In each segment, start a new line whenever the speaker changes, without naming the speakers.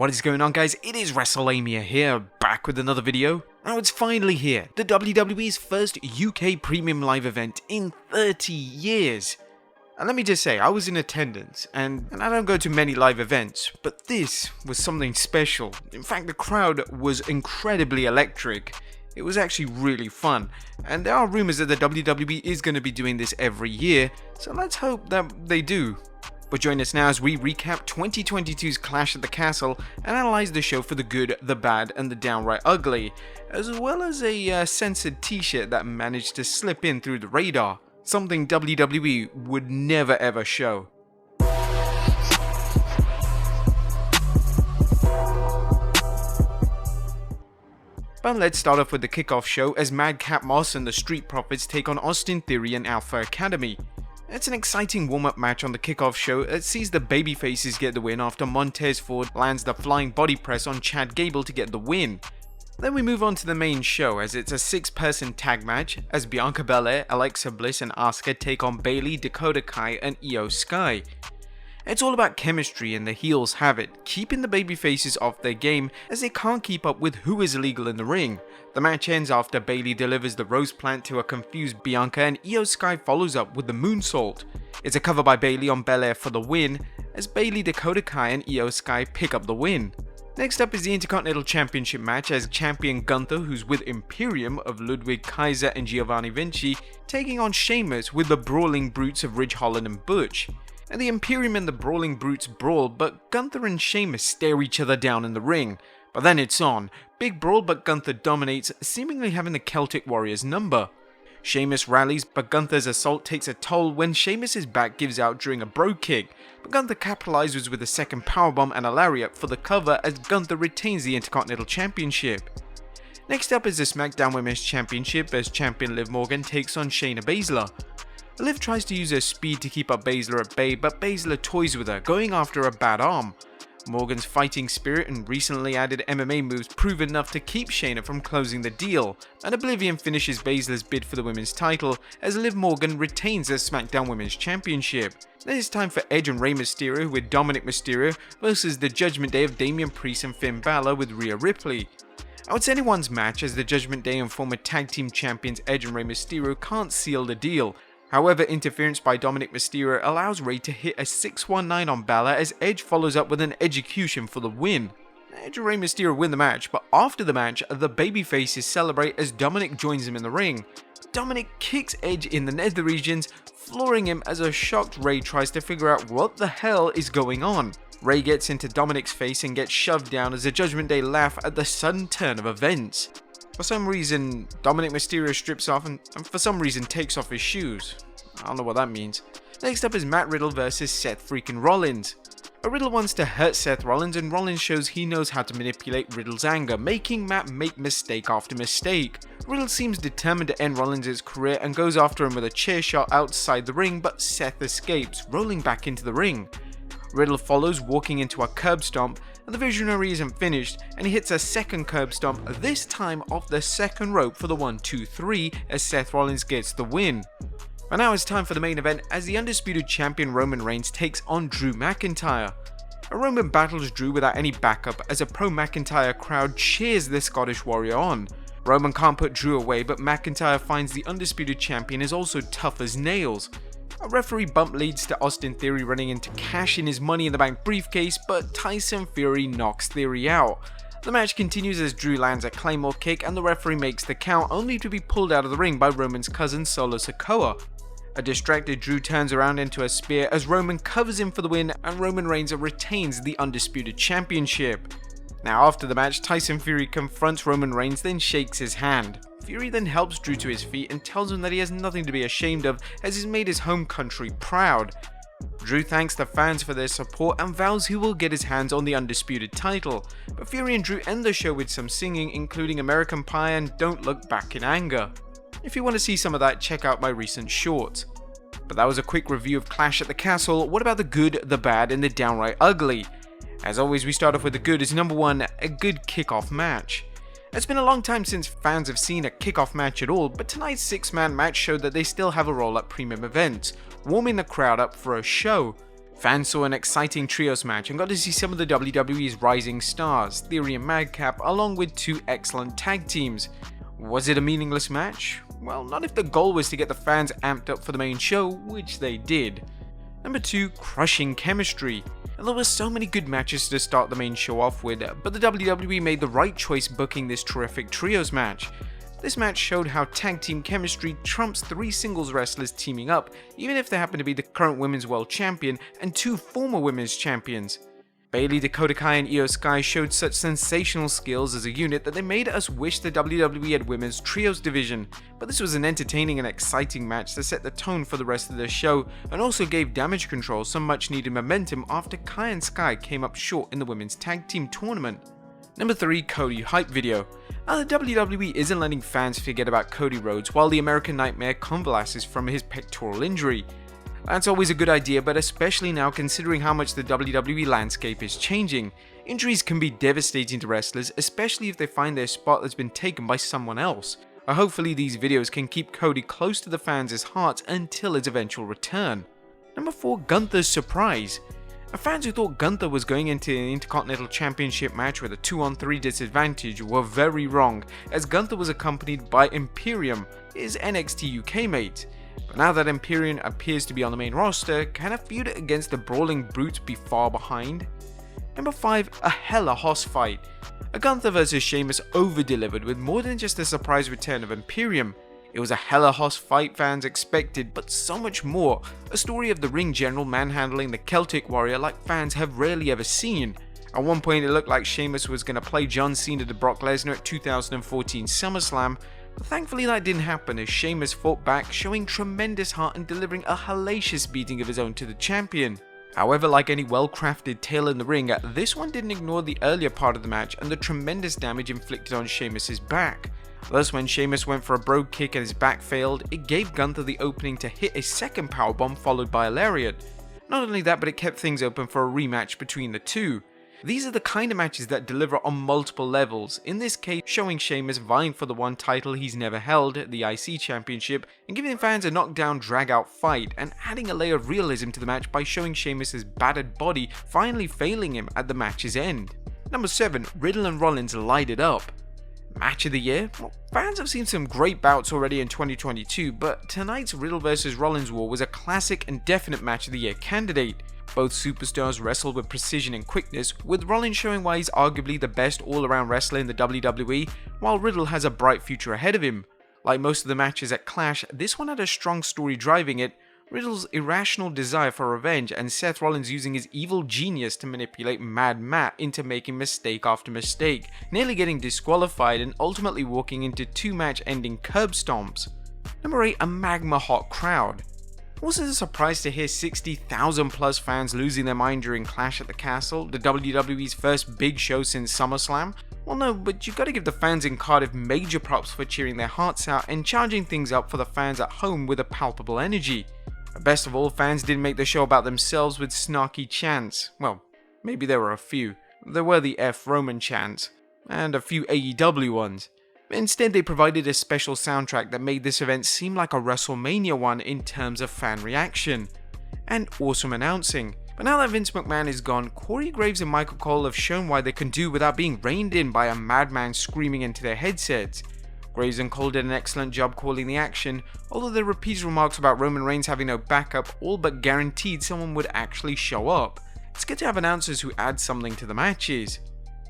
What is going on, guys? It is Wrestlelamia here, back with another video. Now it's finally here, the WWE's first UK premium live event in 30 years. And let me just say, I was in attendance, and I don't go to many live events, but this was something special. In fact, the crowd was incredibly electric. It was actually really fun, and there are rumors that the WWE is going to be doing this every year, so let's hope that they do. But join us now as we recap 2022's Clash at the Castle and analyze the show for the good, the bad, and the downright ugly, as well as a censored t-shirt that managed to slip in through the radar, something WWE would never ever show. But let's start off with the kickoff show as Madcap Moss and the Street Profits take on Austin Theory and Alpha Academy. It's an exciting warm-up match on the kickoff show that sees the babyfaces get the win after Montez Ford lands the flying body press on Chad Gable to get the win. Then we move on to the main show as it's a 6-person tag match as Bianca Belair, Alexa Bliss and Asuka take on Bayley, Dakota Kai and Io Sky. It's all about chemistry and the heels have it, keeping the babyfaces off their game as they can't keep up with who is illegal in the ring. The match ends after Bayley delivers the rose plant to a confused Bianca and Io Sky follows up with the moonsault. It's a cover by Bayley on Belair for the win as Bayley, Dakota Kai and Io Sky pick up the win. Next up is the Intercontinental Championship match as champion Gunther, who's with Imperium of Ludwig Kaiser and Giovanni Vinci, taking on Sheamus with the Brawling Brutes of Ridge Holland and Butch. And the Imperium and the Brawling Brutes brawl, but Gunther and Sheamus stare each other down in the ring. But then it's on. Big brawl, but Gunther dominates, seemingly having the Celtic Warriors number. Sheamus rallies, but Gunther's assault takes a toll when Sheamus' back gives out during a bro kick. But Gunther capitalizes with a second powerbomb and a lariat for the cover as Gunther retains the Intercontinental Championship. Next up is the SmackDown Women's Championship as champion Liv Morgan takes on Shayna Baszler. Liv tries to use her speed to keep up Baszler at bay, but Baszler toys with her, going after a bad arm. Morgan's fighting spirit and recently added MMA moves prove enough to keep Shayna from closing the deal, and Oblivion finishes Baszler's bid for the women's title as Liv Morgan retains her SmackDown Women's Championship. Then it's time for Edge and Rey Mysterio with Dominic Mysterio versus the Judgment Day of Damian Priest and Finn Balor with Rhea Ripley. Now it's anyone's match as the Judgment Day and former tag team champions Edge and Rey Mysterio can't seal the deal. However, interference by Dominic Mysterio allows Rey to hit a 619 on Balor as Edge follows up with an execution for the win. Edge and Rey Mysterio win the match, but after the match, the babyfaces celebrate as Dominic joins him in the ring. Dominic kicks Edge in the nether regions, flooring him as a shocked Rey tries to figure out what the hell is going on. Rey gets into Dominic's face and gets shoved down as the Judgment Day laugh at the sudden turn of events. For some reason, Dominic Mysterio strips off and for some reason takes off his shoes. I don't know what that means. Next up is Matt Riddle versus Seth freaking Rollins. Riddle wants to hurt Seth Rollins and Rollins shows he knows how to manipulate Riddle's anger, making Matt make mistake after mistake. Riddle seems determined to end Rollins' career and goes after him with a chair shot outside the ring, but Seth escapes, rolling back into the ring. Riddle follows, walking into a curb stomp, and the Visionary isn't finished, and he hits a second curb stomp, this time off the second rope for the 1-2-3 as Seth Rollins gets the win. But now it's time for the main event as the undisputed champion Roman Reigns takes on Drew McIntyre. Roman battles Drew without any backup as a pro-McIntyre crowd cheers the Scottish Warrior on. Roman can't put Drew away, but McIntyre finds the undisputed champion is also tough as nails. A referee bump leads to Austin Theory running in to cash in his Money in the Bank briefcase, but Tyson Fury knocks Theory out. The match continues as Drew lands a Claymore kick and the referee makes the count, only to be pulled out of the ring by Roman's cousin Solo Sikoa. A distracted Drew turns around into a spear as Roman covers him for the win and Roman Reigns retains the Undisputed Championship. Now after the match, Tyson Fury confronts Roman Reigns then shakes his hand. Fury then helps Drew to his feet and tells him that he has nothing to be ashamed of as he's made his home country proud. Drew thanks the fans for their support and vows he will get his hands on the Undisputed title, but Fury and Drew end the show with some singing including American Pie and Don't Look Back in Anger. If you want to see some of that, check out my recent shorts. But that was a quick review of Clash at the Castle. What about the good, the bad, and the downright ugly? As always, we start off with the good as number one, a good kickoff match. It's been a long time since fans have seen a kickoff match at all, but tonight's 6-man match showed that they still have a role at premium events, warming the crowd up for a show. Fans saw an exciting trios match and got to see some of the WWE's rising stars, Theory and Madcap, along with two excellent tag teams. Was it a meaningless match? Well, not if the goal was to get the fans amped up for the main show, which they did. Number 2, crushing chemistry. And there were so many good matches to start the main show off with, but the WWE made the right choice booking this terrific trios match. This match showed how tag team chemistry trumps 3 singles wrestlers teaming up, even if they happen to be the current Women's World Champion and 2 former Women's Champions. Bayley, Dakota Kai and Io Sky showed such sensational skills as a unit that they made us wish the WWE had Women's Trios division, but this was an entertaining and exciting match that set the tone for the rest of the show and also gave Damage Control some much needed momentum after Kai and Sky came up short in the Women's Tag Team Tournament. Number 3, Cody hype video. Now, the WWE isn't letting fans forget about Cody Rhodes while the American Nightmare convalesces from his pectoral injury. That's always a good idea, but especially now considering how much the WWE landscape is changing. Injuries can be devastating to wrestlers, especially if they find their spot has been taken by someone else. Hopefully these videos can keep Cody close to the fans' hearts until his eventual return. Number 4, Gunther's surprise. Fans who thought Gunther was going into an Intercontinental Championship match with a 2-on-3 disadvantage were very wrong, as Gunther was accompanied by Imperium, his NXT UK mate. But now that Imperium appears to be on the main roster, can a feud against the Brawling Brutes be far behind? Number 5, a hella hoss fight. A Gunther vs Sheamus over-delivered with more than just a surprise return of Imperium. It was a hella hoss fight fans expected, but so much more. A story of the ring general manhandling the Celtic Warrior like fans have rarely ever seen. At one point it looked like Sheamus was going to play John Cena to Brock Lesnar at 2014 SummerSlam, but thankfully that didn't happen as Sheamus fought back, showing tremendous heart and delivering a hellacious beating of his own to the champion. However, like any well-crafted tale in the ring, this one didn't ignore the earlier part of the match and the tremendous damage inflicted on Sheamus' back. Thus, when Sheamus went for a brogue kick and his back failed, it gave Gunther the opening to hit a second powerbomb followed by a lariat. Not only that, but it kept things open for a rematch between the two. These are the kind of matches that deliver on multiple levels, in this case showing Sheamus vying for the one title he's never held, the IC Championship, and giving fans a knockdown drag-out fight, and adding a layer of realism to the match by showing Sheamus' battered body finally failing him at the match's end. Number 7, Riddle and Rollins light it up. Match of the year? Well, fans have seen some great bouts already in 2022, but tonight's Riddle vs Rollins war was a classic and definite match of the year candidate. Both superstars wrestled with precision and quickness, with Rollins showing why he's arguably the best all-around wrestler in the WWE, while Riddle has a bright future ahead of him. Like most of the matches at Clash, this one had a strong story driving it, Riddle's irrational desire for revenge, and Seth Rollins using his evil genius to manipulate Mad Matt into making mistake after mistake, nearly getting disqualified and ultimately walking into 2 match-ending curb stomps. Number 8, a magma hot crowd. Was it a surprise to hear 60,000 plus fans losing their mind during Clash at the Castle, the WWE's first big show since SummerSlam? Well no, but you gotta give the fans in Cardiff major props for cheering their hearts out and charging things up for the fans at home with a palpable energy. Best of all, fans didn't make the show about themselves with snarky chants. Well, maybe there were a few. There were the F Roman chants, and a few AEW ones. Instead, they provided a special soundtrack that made this event seem like a WrestleMania one in terms of fan reaction. And awesome announcing. But now that Vince McMahon is gone, Corey Graves and Michael Cole have shown why they can do without being reined in by a madman screaming into their headsets. Graves and Cole did an excellent job calling the action, although their repeated remarks about Roman Reigns having no backup all but guaranteed someone would actually show up. It's good to have announcers who add something to the matches.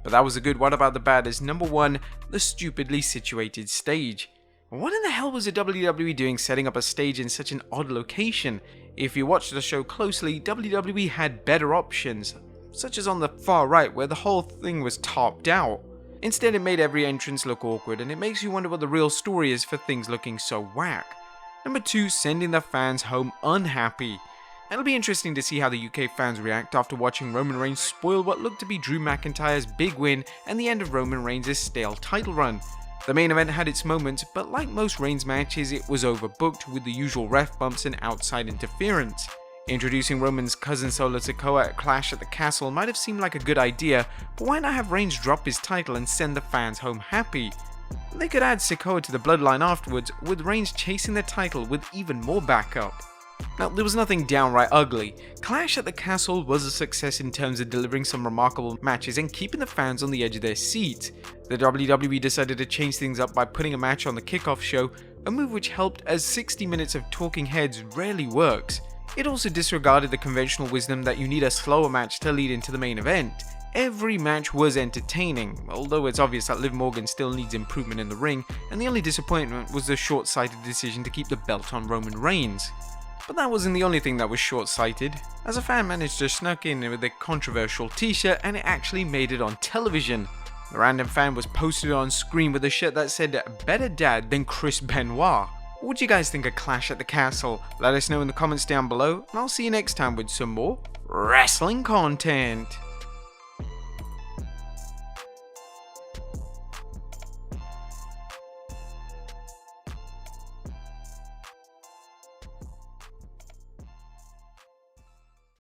But that was a good what about the bad as number 1, the stupidly situated stage. What in the hell was the WWE doing setting up a stage in such an odd location? If you watched the show closely, WWE had better options, such as on the far right where the whole thing was topped out. Instead, it made every entrance look awkward, and it makes you wonder what the real story is for things looking so whack. Number 2, sending the fans home unhappy. It'll be interesting to see how the UK fans react after watching Roman Reigns spoil what looked to be Drew McIntyre's big win and the end of Roman Reigns' stale title run. The main event had its moments, but like most Reigns matches, it was overbooked with the usual ref bumps and outside interference. Introducing Roman's cousin Solo Sikoa at Clash at the Castle might have seemed like a good idea, but why not have Reigns drop his title and send the fans home happy? They could add Sikoa to the Bloodline afterwards, with Reigns chasing the title with even more backup. Now, there was nothing downright ugly. Clash at the Castle was a success in terms of delivering some remarkable matches and keeping the fans on the edge of their seats. The WWE decided to change things up by putting a match on the kickoff show, a move which helped as 60 minutes of talking heads rarely works. It also disregarded the conventional wisdom that you need a slower match to lead into the main event. Every match was entertaining, although it's obvious that Liv Morgan still needs improvement in the ring, and the only disappointment was the short-sighted decision to keep the belt on Roman Reigns. But that wasn't the only thing that was short-sighted, as a fan managed to snuck in with a controversial t-shirt and it actually made it on television. The random fan was posted on screen with a shirt that said, "Better dad than Chris Benoit." What do you guys think of Clash at the Castle? Let us know in the comments down below, and I'll see you next time with some more wrestling content.